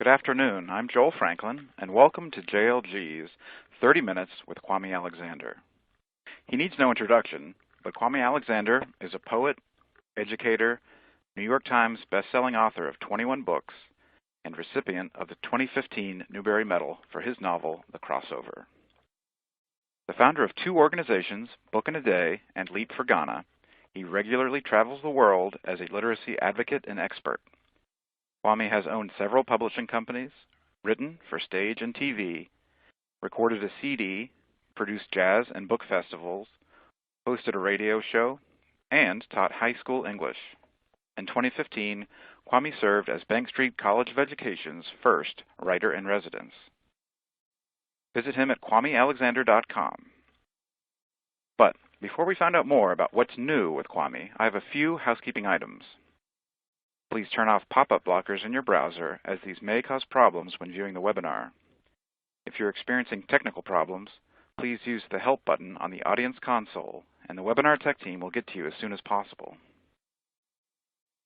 Good afternoon. I'm Joel Franklin, and welcome to JLG's 30 Minutes with Kwame Alexander. He needs no introduction, but Kwame Alexander is a poet, educator, New York Times best-selling author of 21 books, and recipient of the 2015 Newbery Medal for his novel, The Crossover. The founder of two organizations, Book in a Day and Leap for Ghana, he regularly travels the world as a literacy advocate and expert. Kwame has owned several publishing companies, written for stage and TV, recorded a CD, produced jazz and book festivals, hosted a radio show, and taught high school English. In 2015, Kwame served as Bank Street College of Education's first writer-in-residence. Visit him at kwamealexander.com. But before we find out more about what's new with Kwame, I have a few housekeeping items. Please turn off pop-up blockers in your browser, as these may cause problems when viewing the webinar. If you're experiencing technical problems, please use the Help button on the audience console, and the webinar tech team will get to you as soon as possible.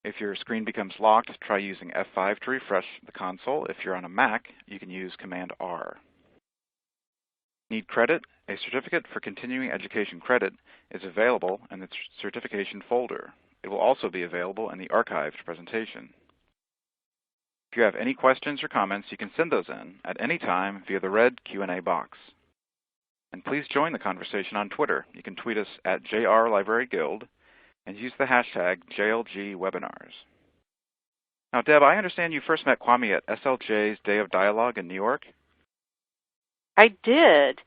If your screen becomes locked, try using F5 to refresh the console. If you're on a Mac, you can use Command R. Need credit? A certificate for continuing education credit is available in the certification folder. It will also be available in the archived presentation. If you have any questions or comments, you can send those in at any time via the red Q&A box. And please join the conversation on Twitter. You can tweet us at JRLibraryGuild and use the hashtag JLGWebinars. Now, Deb, I understand you first met Kwame at SLJ's Day of Dialogue in New York? I did,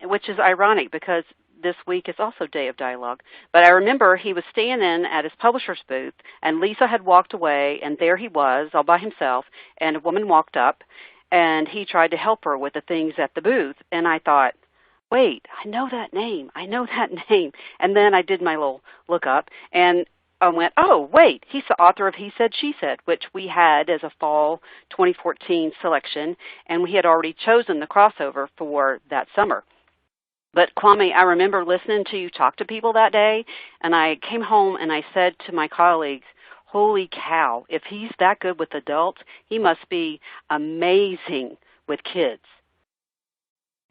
which is ironic because this week is also Day of Dialogue. But I remember he was standing at his publisher's booth, and Lisa had walked away, and there he was all by himself, and a woman walked up, and he tried to help her with the things at the booth. And I thought, wait, I know that name. And then I did my little look up, and I went, oh, wait, he's the author of He Said, She Said, which we had as a fall 2014 selection, and we had already chosen the crossover for that summer. But Kwame, I remember listening to you talk to people that day, and I came home and I said to my colleagues, holy cow, if he's that good with adults, he must be amazing with kids.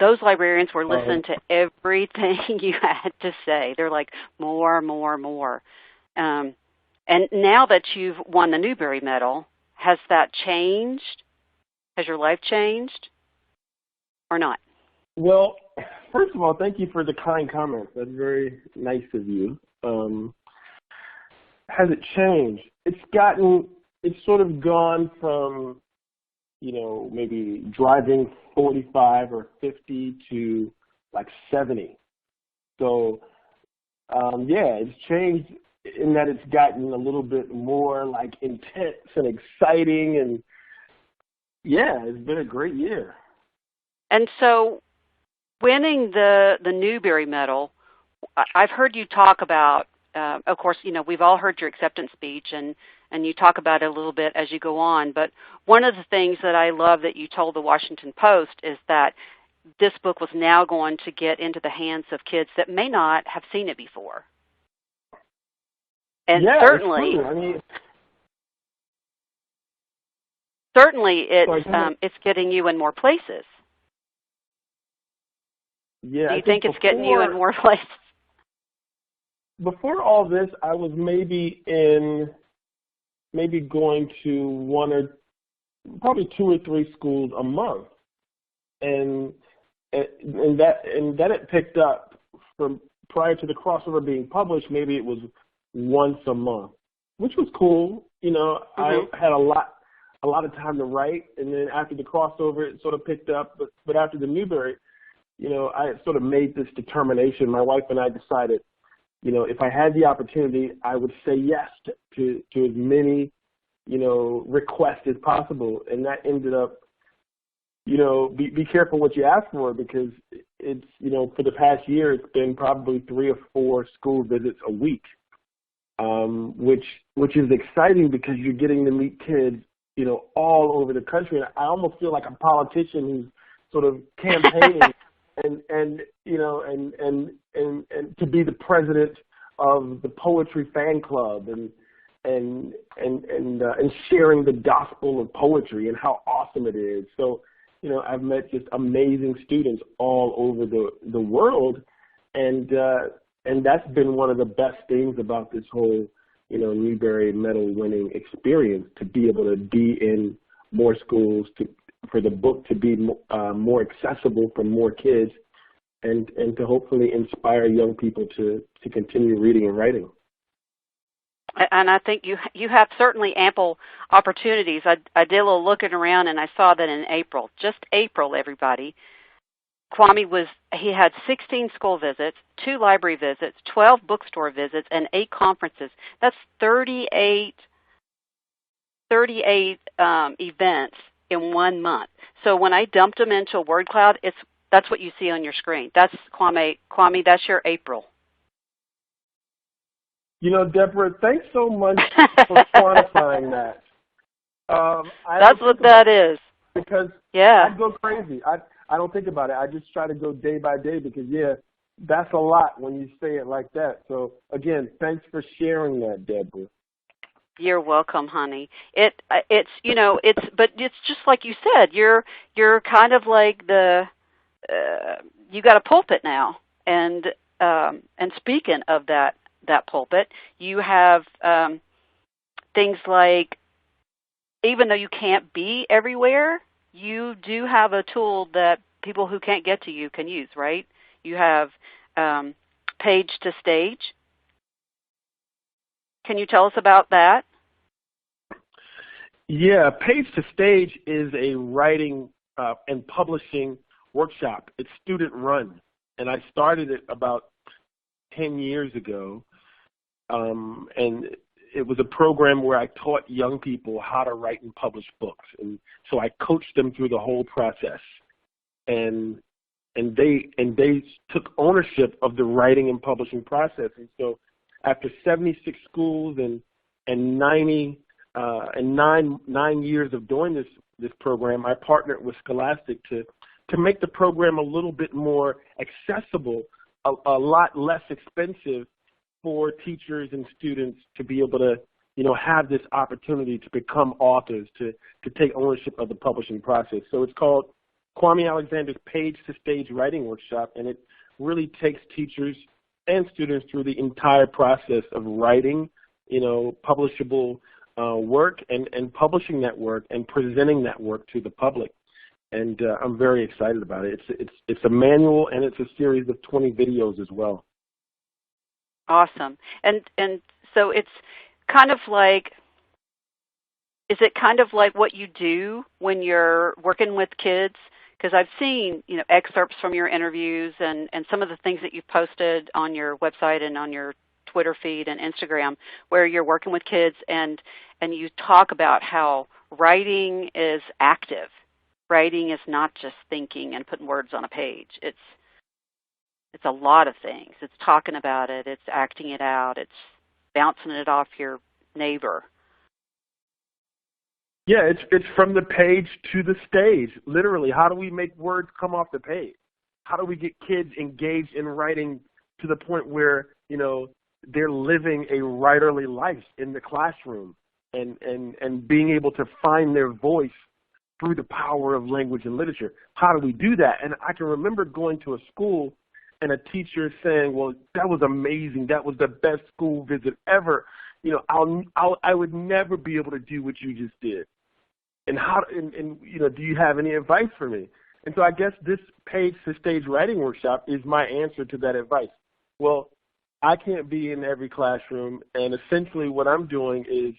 Those librarians were listening to everything you had to say. They're like, more. And now that you've won the Newbery Medal, has that changed? Has your life changed or not? Well, first of all, thank you for the kind comments. That's very nice of you. Has it changed? It's sort of gone from, maybe driving 45 or 50 to like 70. So, it's changed in that it's gotten a little bit more like intense and exciting, and it's been a great year. And so, winning the Newbery Medal, I've heard you talk about, of course, we've all heard your acceptance speech, and you talk about it a little bit as you go on, but one of the things that I love that you told the Washington Post is that this book was now going to get into the hands of kids that may not have seen it before. And certainly, it's getting you in more places. Yeah, do you think it's getting you in more places? Before all this, I was maybe going to probably 2 or 3 schools a month, and that it picked up from prior to the crossover being published. Maybe it was once a month, which was cool. I had a lot of time to write, and then after the crossover, it sort of picked up. But after the Newbery, I sort of made this determination. My wife and I decided, if I had the opportunity, I would say yes to as many, requests as possible. And that ended up, be careful what you ask for, because it's, for the past year, it's been probably 3 or 4 school visits a week, which is exciting because you're getting to meet kids, all over the country. And I almost feel like a politician who's sort of campaigning and to be the president of the poetry fan club, and and sharing the gospel of poetry and how awesome it is. So, I've met just amazing students all over the world, and that's been one of the best things about this whole, Newbery medal-winning experience, to be able to be in more schools, for the book to be more accessible for more kids, and to hopefully inspire young people to continue reading and writing. And I think you have certainly ample opportunities. I did a little looking around, and I saw that in April, just April, everybody, Kwame he had 16 school visits, 2 library visits, 12 bookstore visits, and 8 conferences. That's 38 events in 1 month. So when I dumped them into a word cloud, that's what you see on your screen. That's Kwame. Kwame, that's your April. Deborah, thanks so much for quantifying that. That's what that is. Because yeah. I go crazy. I don't think about it. I just try to go day by day because, that's a lot when you say it like that. So, again, thanks for sharing that, Deborah. You're welcome, honey. But it's just like you said. You're kind of like you got a pulpit now, and speaking of that pulpit, you have things like, even though you can't be everywhere, you do have a tool that people who can't get to you can use, right? You have Page to Stage. Can you tell us about that? Yeah, Page to Stage is a writing and publishing workshop. It's student run, and I started it about 10 years ago, and it was a program where I taught young people how to write and publish books, and so I coached them through the whole process, and they took ownership of the writing and publishing process. And so after 76 schools and 9 years of doing this program, I partnered with Scholastic to make the program a little bit more accessible, a lot less expensive for teachers and students to be able to, have this opportunity to become authors, to take ownership of the publishing process. So it's called Kwame Alexander's Page to Stage Writing Workshop, and it really takes teachers and students through the entire process of writing, publishable work and publishing that work and presenting that work to the public. And I'm very excited about it. It's a manual, and it's a series of 20 videos as well. Awesome. And so it's kind of like, is it kind of like what you do when you're working with kids? Because I've seen, excerpts from your interviews and some of the things that you've posted on your website and on your Twitter feed and Instagram, where you're working with kids and you talk about how writing is active. Writing is not just thinking and putting words on a page. It's a lot of things. It's talking about it. It's acting it out. It's bouncing it off your neighbor. Yeah, it's from the page to the stage, literally. How do we make words come off the page? How do we get kids engaged in writing to the point where, they're living a writerly life in the classroom and being able to find their voice through the power of language and literature? How do we do that? And I can remember going to a school and a teacher saying, well, that was amazing. That was the best school visit ever. I would never be able to do what you just did. And do you have any advice for me? And so I guess this Page to Stage Writing Workshop is my answer to that advice. Well, I can't be in every classroom, and essentially what I'm doing is,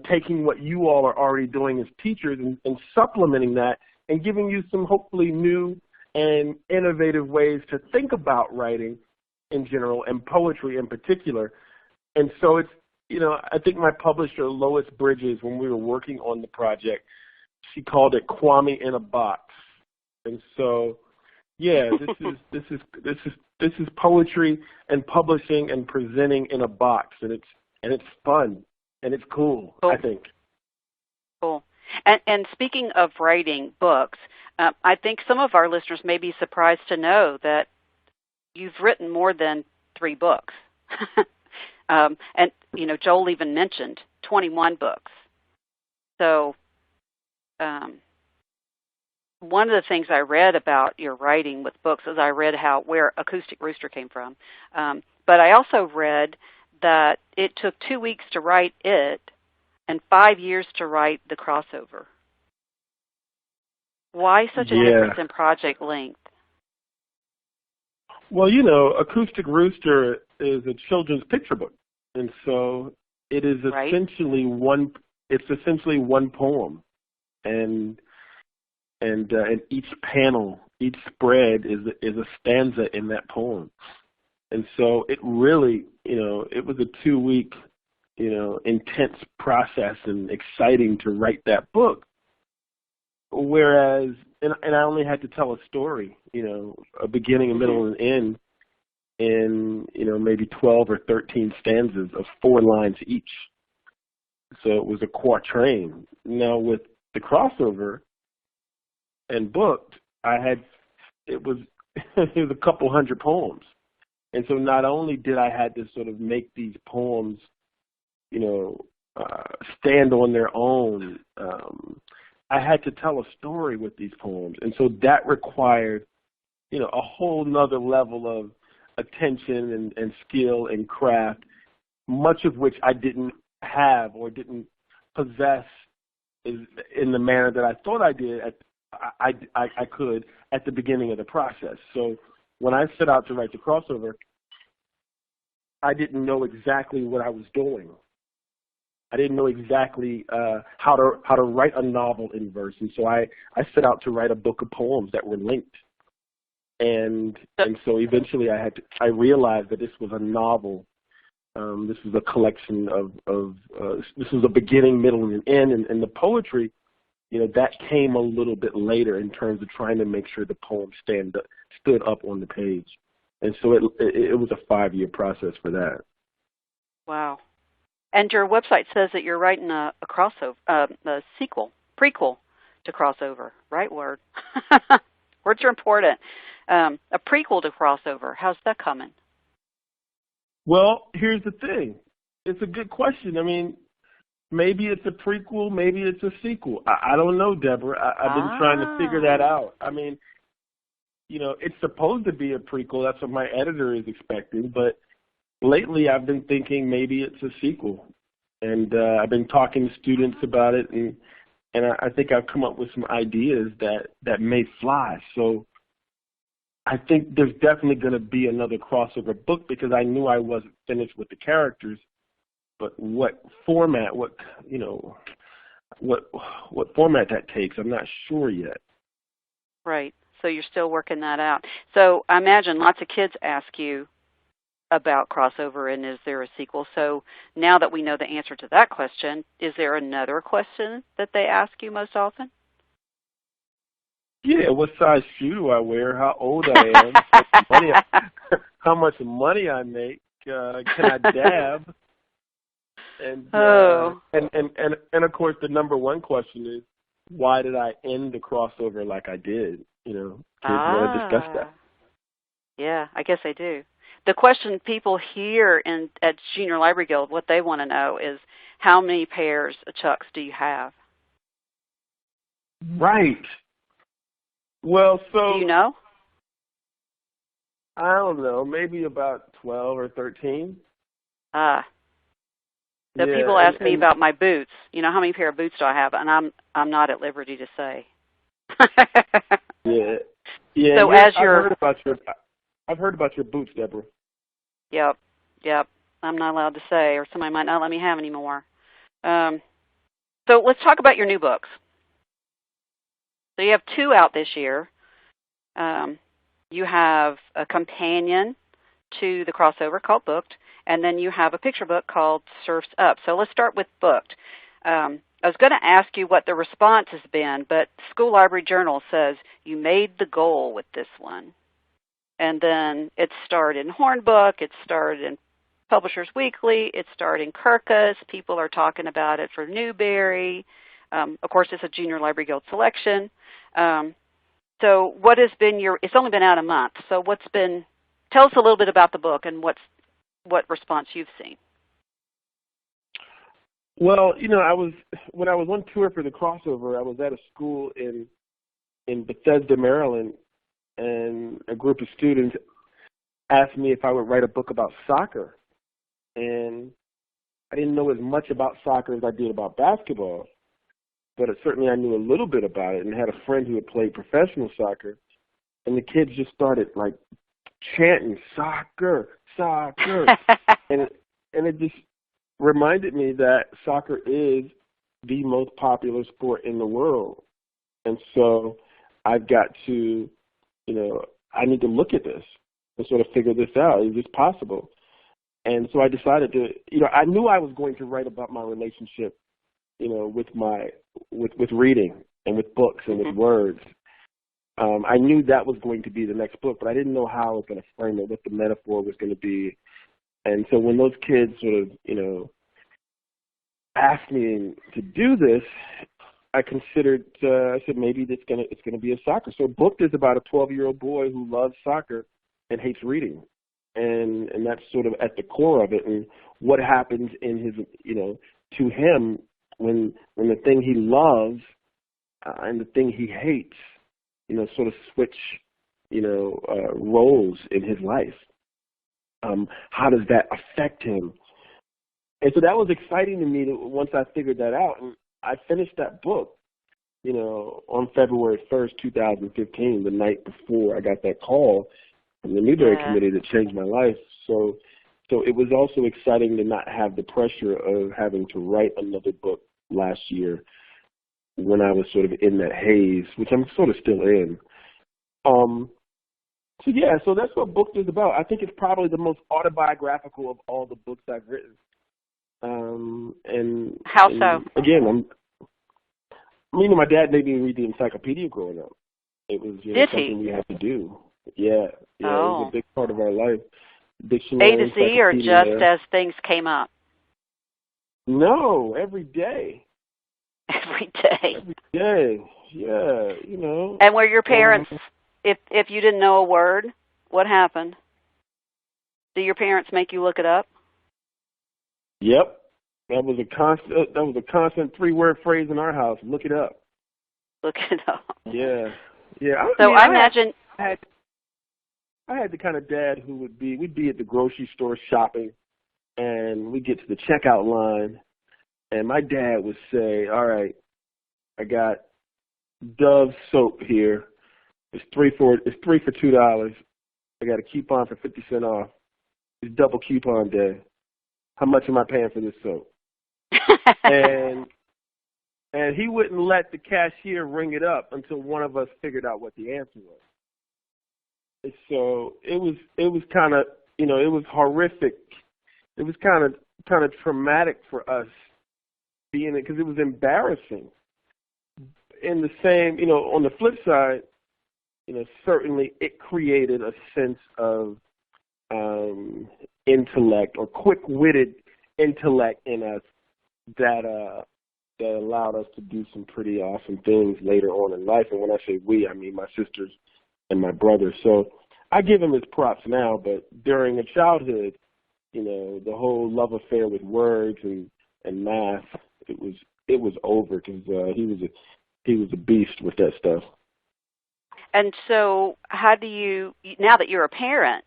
taking what you all are already doing as teachers and supplementing that and giving you some hopefully new and innovative ways to think about writing in general and poetry in particular. And so it's, I think my publisher, Lois Bridges, when we were working on the project, she called it Kwame in a Box. And so, yeah, this is poetry and publishing and presenting in a box, and it's fun and it's cool. I think. Cool. And speaking of writing books, I think some of our listeners may be surprised to know that you've written more than 3 books. And Joel even mentioned 21 books. So one of the things I read about your writing with books is I read where Acoustic Rooster came from. But I also read that it took 2 weeks to write it and 5 years to write the crossover. Why such a difference in project length? Well, Acoustic Rooster is a children's picture book, and so it is essentially one. It's essentially one poem, and each panel, each spread is a stanza in that poem, and so it really, it was a 2-week, intense process and exciting to write that book. Whereas, and I only had to tell a story, a beginning, a middle, and end in, maybe 12 or 13 stanzas of 4 lines each. So it was a quatrain. Now with the crossover and booked, it was a couple hundred poems. And so not only did I had to sort of make these poems, stand on their own, I had to tell a story with these poems. And so that required, a whole nother level of attention and skill and craft, much of which I didn't have or didn't possess in the manner that I thought I did. I could at the beginning of the process. So when I set out to write the crossover, I didn't know exactly what I was doing. I didn't know exactly how to write a novel in verse, and so I set out to write a book of poems that were linked. And so eventually I realized that this was a novel. This was a collection of this was a beginning, middle, and end. And the poetry, that came a little bit later in terms of trying to make sure the poem stood up on the page. And so it was a 5-year process for that. Wow. And your website says that you're writing a crossover, a prequel to crossover. Right word. Words are important. A prequel to crossover. How's that coming? Well, here's the thing. It's a good question. I mean, maybe it's a prequel, maybe it's a sequel. I don't know, Deborah. I've been trying to figure that out. I mean, it's supposed to be a prequel. That's what my editor is expecting. But lately I've been thinking maybe it's a sequel. And I've been talking to students about it, and I think I've come up with some ideas that may fly. So I think there's definitely going to be another crossover book because I knew I wasn't finished with the characters. But what format, what format that takes, I'm not sure yet. Right. So you're still working that out. So I imagine lots of kids ask you about crossover and is there a sequel. So now that we know the answer to that question, is there another question that they ask you most often? Yeah, what size shoe do I wear? How old I am? How much money I make? Can I dab? And of course, the number one question is, why did I end the crossover like I did? Kids want to discuss that. Yeah, I guess they do. The question people hear at Junior Library Guild, what they want to know is, how many pairs of Chucks do you have? Right. Well, so... Do you know? I don't know, maybe about 12 or 13. So people ask me about my boots. How many pair of boots do I have? And I'm not at liberty to say. Yeah. So I've heard about your boots, Deborah. Yep. I'm not allowed to say, or somebody might not let me have any more. So let's talk about your new books. So you have 2 out this year. You have a companion to the crossover called Booked, and then you have a picture book called Surf's Up. So let's start with Booked. I was going to ask you what the response has been, but School Library Journal says you made the goal with this one. And then it starred in Hornbook, it starred in Publishers Weekly, it starred in Kirkus. People are talking about it for Newbery. Of course, it's a Junior Library Guild selection. So what has been it's only been out a month, so tell us a little bit about the book and what response you've seen. Well, when I was on tour for the crossover, I was at a school in Bethesda, Maryland, and a group of students asked me if I would write a book about soccer. And I didn't know as much about soccer as I did about basketball, but certainly I knew a little bit about it and had a friend who had played professional soccer. And the kids just started, like, chanting, soccer, soccer. and it just reminded me that soccer is the most popular sport in the world. And so I've got to, I need to look at this and sort of figure this out. Is this possible? And so I decided to, I knew I was going to write about my relationship, with reading and with books and with words. I knew that was going to be the next book, but I didn't know how I was going to frame it, what the metaphor was going to be. And so when those kids sort of, asked me to do this, I considered, I said, maybe it's going to be a soccer. So Booked is about a 12-year-old boy who loves soccer and hates reading. And that's sort of at the core of it. And what happens in his, to him when the thing he loves and the thing he hates, sort of switch, roles in his life. How does that affect him? And so that was exciting to me once I figured that out. And I finished that book, on February 1st, 2015, the night before I got that call from the Newbery Committee that changed my life. So it was also exciting to not have the pressure of having to write another book last year when I was sort of in that haze, which I'm sort of still in. So that's what Booked is about. I think it's probably the most autobiographical of all the books I've written. How so? Again, my dad made me read the encyclopedia growing up. It was something we had to do. Yeah, it was a big part of our life. Dictionary, A to Z, or just as things came up? No, every day. Every day. Every day, yeah, And were your parents, if you didn't know a word, what happened? Do your parents make you look it up? Yep. That was a constant 3-word phrase in our house. Look it up. Look it up. Yeah. I imagine I had the kind of dad who we'd be at the grocery store shopping, and we'd get to the checkout line, and my dad would say, all right, I got Dove soap here. It's three for $2. I got a coupon for 50 cents off. It's double coupon day. How much am I paying for this soap? and he wouldn't let the cashier ring it up until one of us figured out what the answer was. And so it was kind of, it was horrific. It was kind of traumatic for us being it, because it was embarrassing. In the same, on the flip side, certainly it created a sense of intellect, or quick-witted intellect in us that allowed us to do some pretty awesome things later on in life. And when I say we, I mean my sisters and my brother. So I give him his props now, but during a childhood, the whole love affair with words and math, it was over, because he was a beast with that stuff. And so how do you, now that you're a parent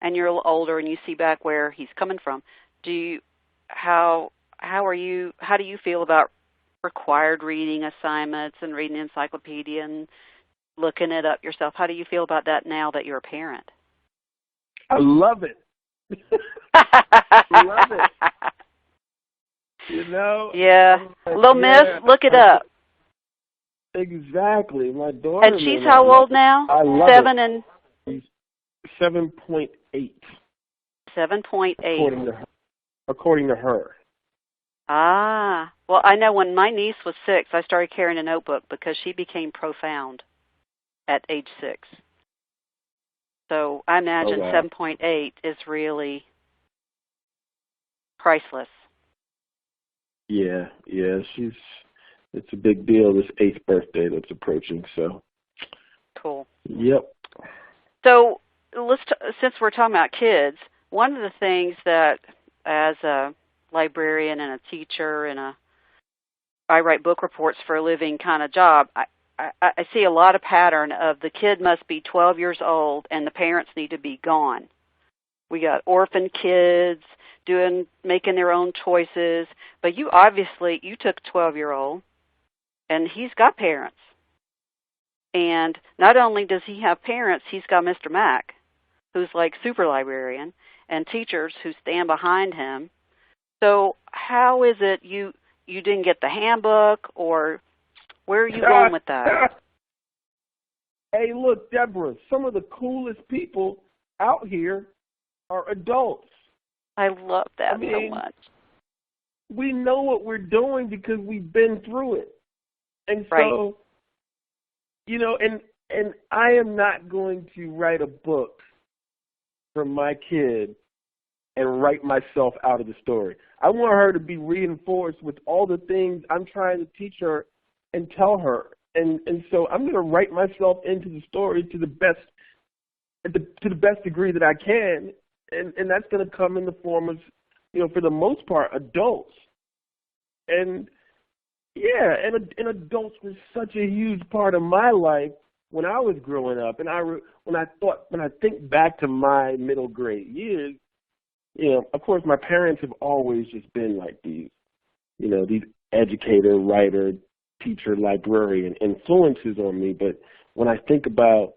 and you're a little older and you see back where he's coming from, how do you feel about required reading assignments and reading the encyclopedia and looking it up yourself? How do you feel about that now that you're a parent? I love it. I love it. Yeah. Little miss, look it up. Exactly. My daughter. And she's how old now? I love 7 it. and 7.8. 7.8. According to her. Ah. Well, I know when my niece was 6, I started carrying a notebook because she became profound at age 6. So I imagine 7.8 is really priceless. Yeah. It's a big deal, this 8th birthday that's approaching, so. Cool. Yep. So since we're talking about kids, one of the things that as a librarian and a teacher and I write book reports for a living kind of job, I see a lot of pattern of the kid must be 12 years old and the parents need to be gone. We got orphan kids making their own choices, but you took a 12-year-old and he's got parents. And not only does he have parents, he's got Mr. Mack, who's like super librarian, and teachers who stand behind him. So how is it you didn't get the handbook, or where are you going with that? Hey, look, Deborah, some of the coolest people out here are adults. I love that so much. We know what we're doing because we've been through it. And right. So, and I am not going to write a book for my kid and write myself out of the story. I want her to be reinforced with all the things I'm trying to teach her and tell her. And so I'm going to write myself into the story to the best degree that I can. And that's going to come in the form of, for the most part, adults. And yeah, and adults were such a huge part of my life when I was growing up. And when I think back to my middle grade years, of course, my parents have always just been like these educator, writer, teacher, librarian influences on me. But when I think about,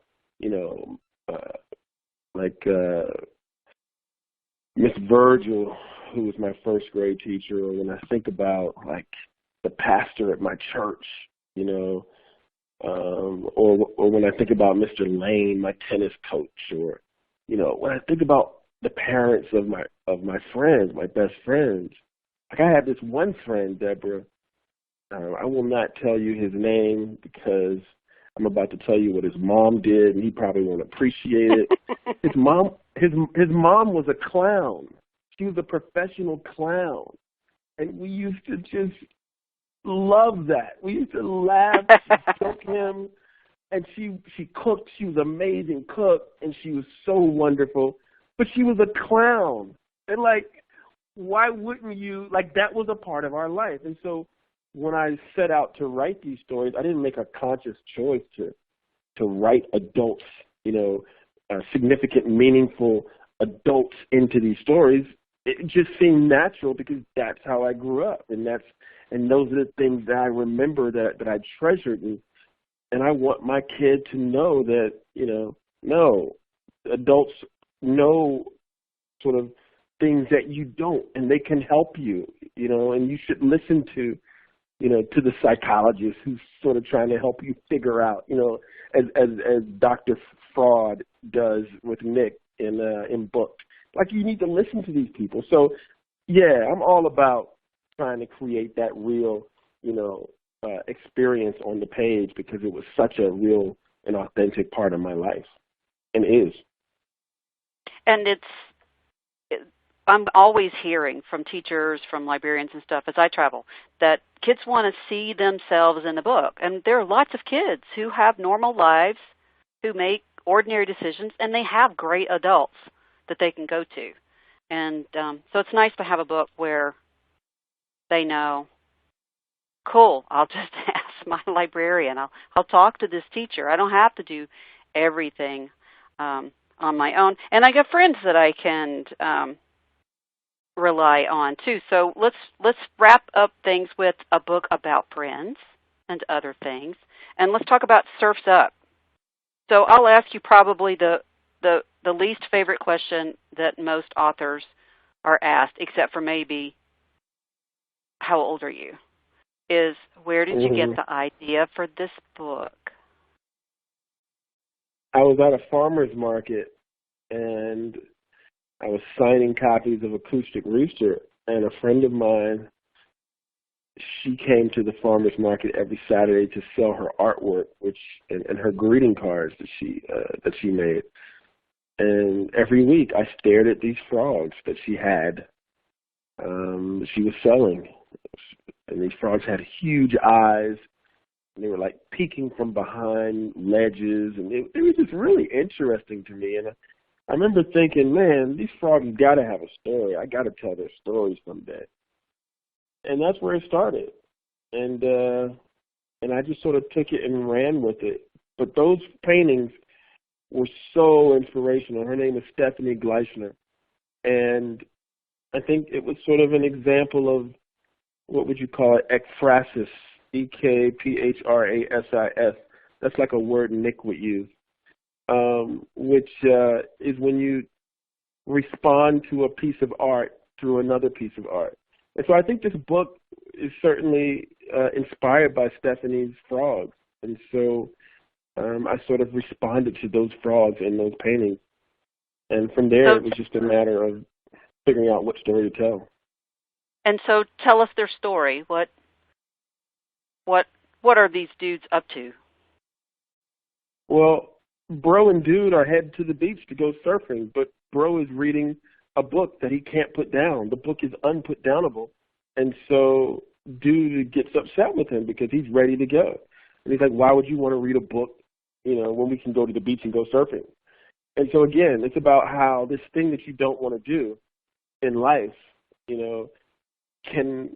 Miss Virgil, who was my first grade teacher, or when I think about like the pastor at my church, or when I think about Mr. Lane, my tennis coach, or when I think about the parents of my friends, my best friends. Like I had this one friend, Deborah. I will not tell you his name because I'm about to tell you what his mom did, and he probably won't appreciate it. His mom was a clown. She was a professional clown, and we used to just love that. We used to laugh, joke him, and she cooked. She was an amazing cook, and she was so wonderful. But she was a clown, and why wouldn't you? That was a part of our life, and so when I set out to write these stories, I didn't make a conscious choice to write adults, significant, meaningful adults into these stories. It just seemed natural because that's how I grew up, and those are the things that I remember that I treasured, and I want my kid to know that no, adults know sort of things that you don't, and they can help you, and you should listen to the psychologist who's sort of trying to help you figure out, as Dr. Fraud does with Nick in Booked. You need to listen to these people. So, yeah, I'm all about trying to create that real, experience on the page because it was such a real and authentic part of my life, and is. And I'm always hearing from teachers, from librarians and stuff as I travel, that kids want to see themselves in the book. And there are lots of kids who have normal lives, who make ordinary decisions, and they have great adults that they can go to. And so it's nice to have a book where they know, cool, I'll just ask my librarian. I'll talk to this teacher. I don't have to do everything on my own. And I got friends that I can rely on too. So let's wrap up things with a book about friends and other things, and let's talk about Surf's Up. So I'll ask you probably the least favorite question that most authors are asked, except for maybe how old are you, is where did you get the idea for this book? I was at a farmer's market, and I was signing copies of Acoustic Rooster, and a friend of mine, she came to the farmer's market every Saturday to sell her artwork, and her greeting cards that she made. And every week I stared at these frogs that she had. She was selling, and these frogs had huge eyes, and they were peeking from behind ledges, and it was just really interesting to me. And I remember thinking, man, these frogs got to have a story. I got to tell their stories someday. and that's where it started. And I just sort of took it and ran with it. But those paintings were so inspirational. Her name is Stephanie Gleichner. And I think it was sort of an example of, what would you call it, ekphrasis, ekphrasis. That's like a word Nick would use, which is when you respond to a piece of art through another piece of art. And so I think this book is certainly inspired by Stephanie's frogs. And so I sort of responded to those frogs in those paintings. And from there, it was just a matter of figuring out what story to tell. And so tell us their story. What are these dudes up to? Well, Bro and Dude are headed to the beach to go surfing, but Bro is reading a book that he can't put down. The book is unputdownable. And so Dude gets upset with him because he's ready to go. And he's like, why would you want to read a book, when we can go to the beach and go surfing? And so, again, it's about how this thing that you don't want to do in life, can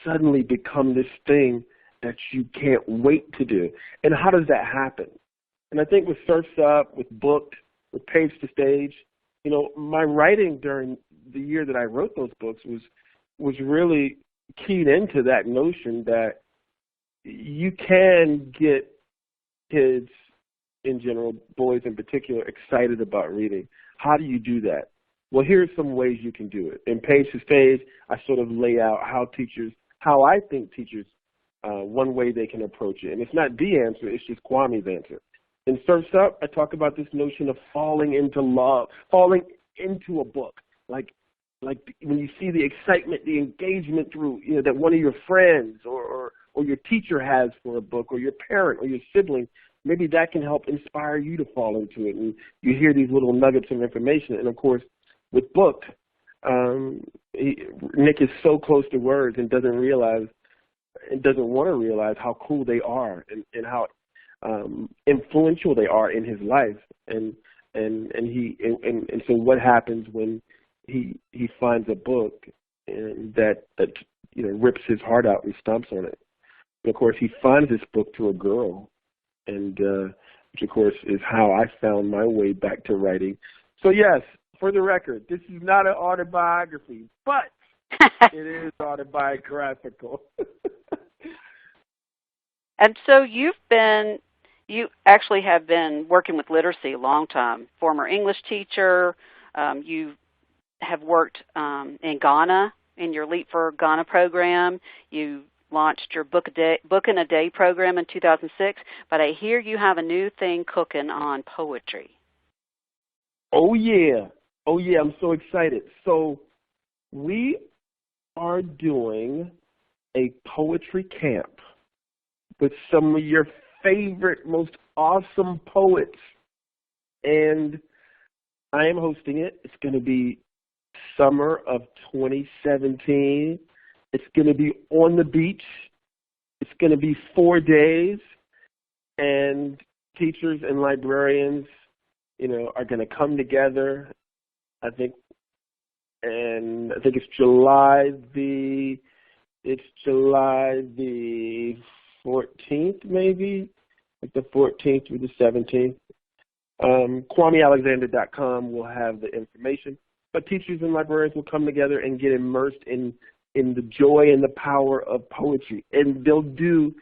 suddenly become this thing that you can't wait to do. And how does that happen? And I think with Surf's Up, with Booked, with Page to Stage, my writing during the year that I wrote those books was really keyed into that notion that you can get kids in general, boys in particular, excited about reading. How do you do that? Well, here's some ways you can do it. In Page to Stage, I sort of lay out how I think teachers, one way they can approach it. And it's not the answer, it's just Kwame's answer. In Surf's Up, I talk about this notion of falling into love, falling into a book. Like when you see the excitement, the engagement through, that one of your friends or your teacher has for a book, or your parent or your sibling, maybe that can help inspire you to fall into it. And you hear these little nuggets of information. And, of course, with Booked, Nick is so close to words and doesn't want to realize how cool they are and how influential they are in his life. And so what happens when he finds a book and that rips his heart out and stomps on it? And of course, he finds this book through a girl, and which of course is how I found my way back to writing. So yes, for the record, this is not an autobiography, but it is autobiographical. And so you actually have been working with literacy a long time. Former English teacher. You have worked in Ghana in your Leap for Ghana program. You launched your Book in a Day program in 2006. But I hear you have a new thing cooking on poetry. Oh yeah, I'm so excited. So we are doing a poetry camp with some of your favorite, most awesome poets. And I am hosting it. It's going to be summer of 2017. It's going to be on the beach. It's going to be 4 days. And teachers and librarians, are going to come together. I think it's July the 14th, maybe, like the 14th through the 17th. KwameAlexander.com will have the information. But teachers and librarians will come together and get immersed in the joy and the power of poetry. And they'll do,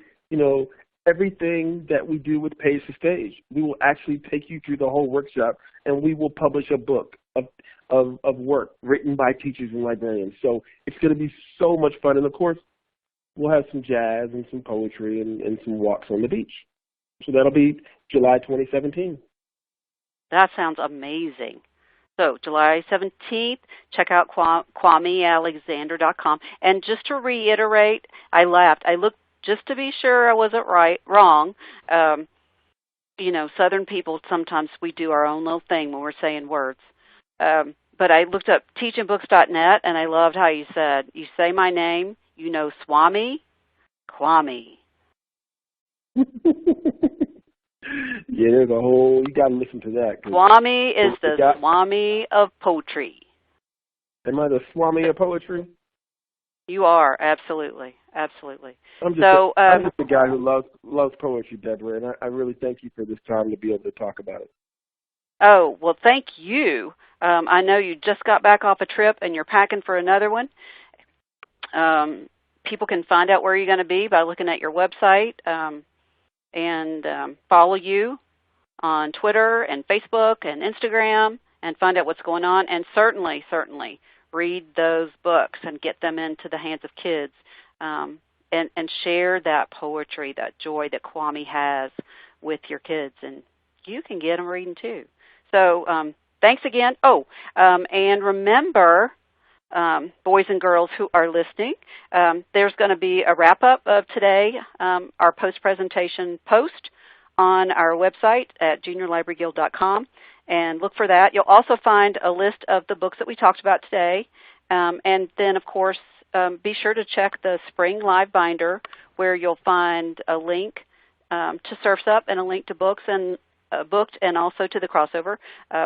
everything that we do with Page to Stage. We will actually take you through the whole workshop, and we will publish a book of work written by teachers and librarians. So it's going to be so much fun. And, of course, we'll have some jazz and some poetry and some walks on the beach. So that'll be July 2017. That sounds amazing. So July 17th, check out KwameAlexander.com. And just to reiterate, I laughed. I looked just to be sure I wasn't wrong. Southern people, sometimes we do our own little thing when we're saying words. But I looked up teachingbooks.net, and I loved how you said, you say my name, Swami, Kwame. Yeah, there's a whole, you got to listen to that. Kwame is the Swami of poetry. Am I the Swami of poetry? You are, absolutely, absolutely. I'm just a guy who loves poetry, Deborah, and I really thank you for this time to be able to talk about it. Oh, well, thank you. I know you just got back off a trip and you're packing for another one. People can find out where you're going to be by looking at your website and follow you on Twitter and Facebook and Instagram and find out what's going on. And certainly, certainly read those books and get them into the hands of kids and share that poetry, that joy that Kwame has with your kids. And you can get them reading too. So thanks again. Oh, and remember, boys and girls who are listening, there's going to be a wrap-up of today, our post-presentation post on our website at juniorlibraryguild.com, and look for that. You'll also find a list of the books that we talked about today, and then, of course, be sure to check the Spring Live Binder, where you'll find a link to Surf's Up and a link to books and booked, and also to the crossover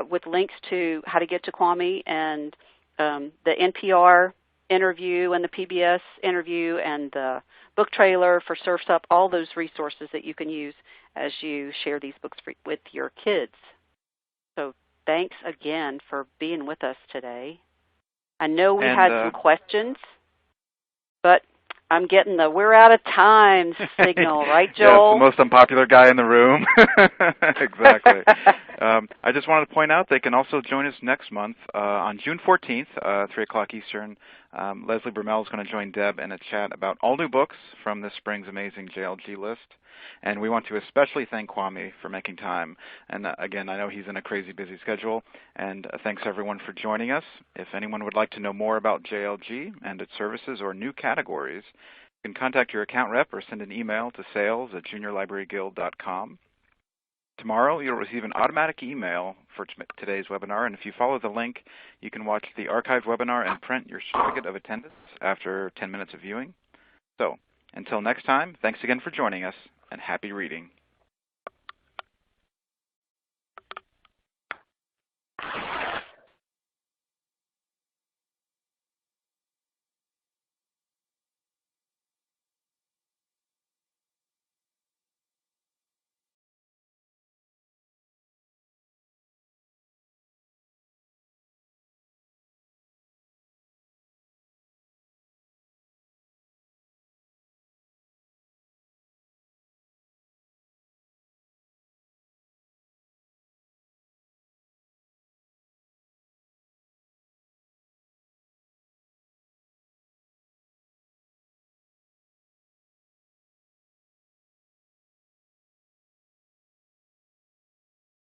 with links to how to get to Kwame and the NPR interview and the PBS interview and the book trailer for Surf's Up, all those resources that you can use as you share these books with your kids. So thanks again for being with us today. I know we had some questions, but I'm getting the we're out of time signal, right, Joel? Yeah, the most unpopular guy in the room. Exactly. I just wanted to point out they can also join us next month on June 14th, 3 o'clock Eastern. Leslie Brumell is going to join Deb in a chat about all new books from this spring's amazing JLG list. And we want to especially thank Kwame for making time. And again, I know he's in a crazy busy schedule. And thanks everyone for joining us. If anyone would like to know more about JLG and its services or new categories, you can contact your account rep or send an email to sales@juniorlibraryguild.com. Tomorrow, you'll receive an automatic email for today's webinar, and if you follow the link, you can watch the archived webinar and print your certificate of attendance after 10 minutes of viewing. So, until next time, thanks again for joining us, and happy reading.